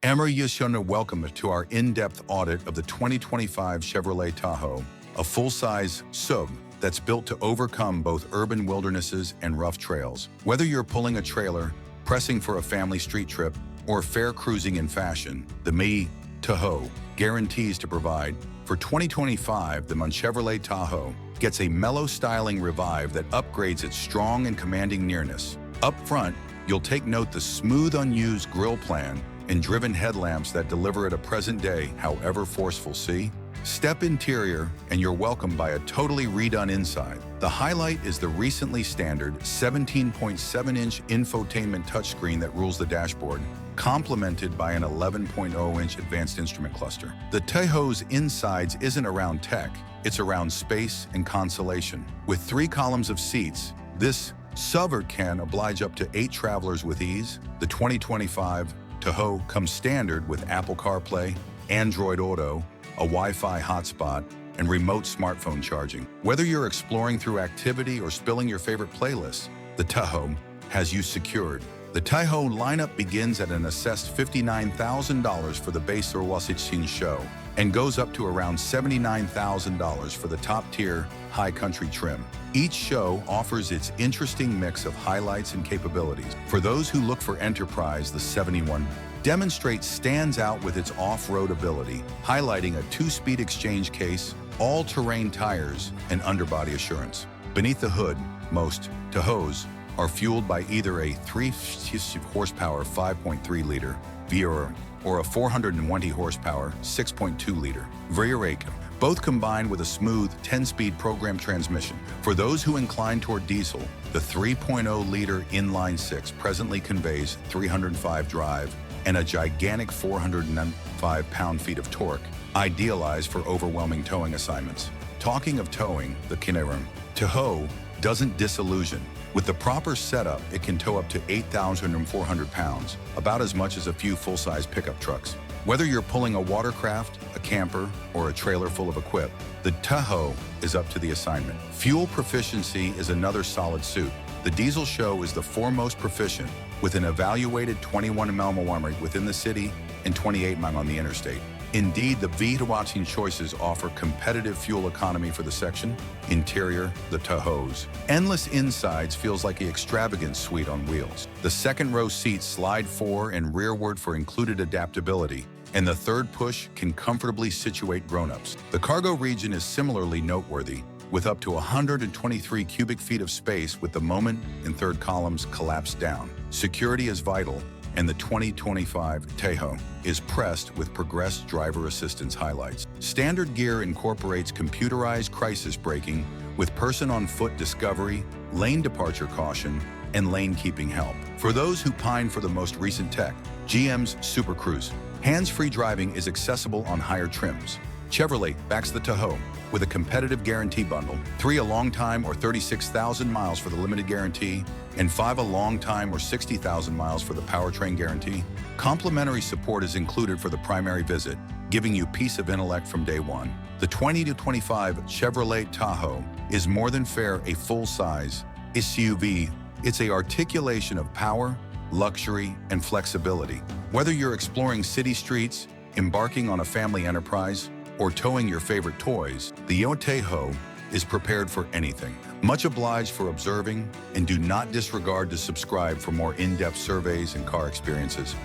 Welcome to our in-depth audit of the 2025 Chevrolet Tahoe, a full-size SUV that's built to overcome both urban wildernesses and rough trails. Whether you're pulling a trailer, pressing for a family street trip, or fair cruising in fashion, the Tahoe guarantees to provide. For 2025, the Chevrolet Tahoe gets a mellow styling revive that upgrades its strong and commanding nearness. Up front, you'll take note the smooth unused grille plan and driven headlamps that deliver at a present day, however forceful. Step interior and you're welcomed by a totally redone inside. The highlight is the recently standard 17.7-inch infotainment touchscreen that rules the dashboard, complemented by an 11.0-inch advanced instrument cluster. The Tahoe's insides isn't around tech, it's around space and consolation. With 3 columns of seats, this SUV can oblige up to 8 travelers with ease. The 2025 Tahoe comes standard with Apple CarPlay, Android Auto, a Wi-Fi hotspot, and remote smartphone charging. Whether you're exploring through activity or spilling your favorite playlists, the Tahoe has you secured. The Tahoe lineup begins at an assessed $59,000 for the base or Wasichin show and goes up to around $79,000 for the top-tier high country trim. Each show offers its interesting mix of highlights and capabilities. For those who look for enterprise, the 71 stands out with its off-road ability, highlighting a 2-speed exchange case, all-terrain tires, and underbody assurance. Beneath the hood, most Tahoes are fueled by either a 350-horsepower 5.3-liter V8 or a 420-horsepower 6.2-liter V8, both combined with a smooth 10-speed program transmission. For those who incline toward diesel, the 3.0-liter inline-6 presently conveys 305 drive and a gigantic 405 pound-feet of torque, idealized for overwhelming towing assignments. Talking of towing, the Tahoe doesn't disillusion. With the proper setup, it can tow up to 8,400 pounds, about as much as a few full-size pickup trucks. Whether you're pulling a watercraft, a camper, or a trailer full of equip, the Tahoe is up to the assignment. Fuel proficiency is another solid suit. The diesel show is the foremost proficient, with an evaluated 21 mph within the city and 28 mph on the interstate. Indeed, the V8 choices offer competitive fuel economy for the section. Interior, the Tahoe's endless insides feels like an extravagant suite on wheels. The second-row seats slide fore and rearward for included adaptability, and the third push can comfortably situate grown-ups. The cargo region is similarly noteworthy, with up to 123 cubic feet of space with the moment and third columns collapsed down. Security is vital, and the 2025 Tahoe is pressed with progressed driver assistance highlights. Standard gear incorporates computerized crisis braking with person-on-foot discovery, lane departure caution, and lane-keeping help. For those who pine for the most recent tech, GM's Super Cruise hands-free driving is accessible on higher trims. Chevrolet backs the Tahoe with a competitive guarantee bundle, 3 a long time or 36,000 miles for the limited guarantee, and 5 a long time or 60,000 miles for the powertrain guarantee. Complimentary support is included for the primary visit, giving you peace of intellect from day one. The 2025 Chevrolet Tahoe is more than fair a full-size SUV. It's an articulation of power, luxury, and flexibility. Whether you're exploring city streets, embarking on a family enterprise, or towing your favorite toys, the Tahoe is prepared for anything. Much obliged for observing, and do not disregard to subscribe for more in-depth surveys and car experiences.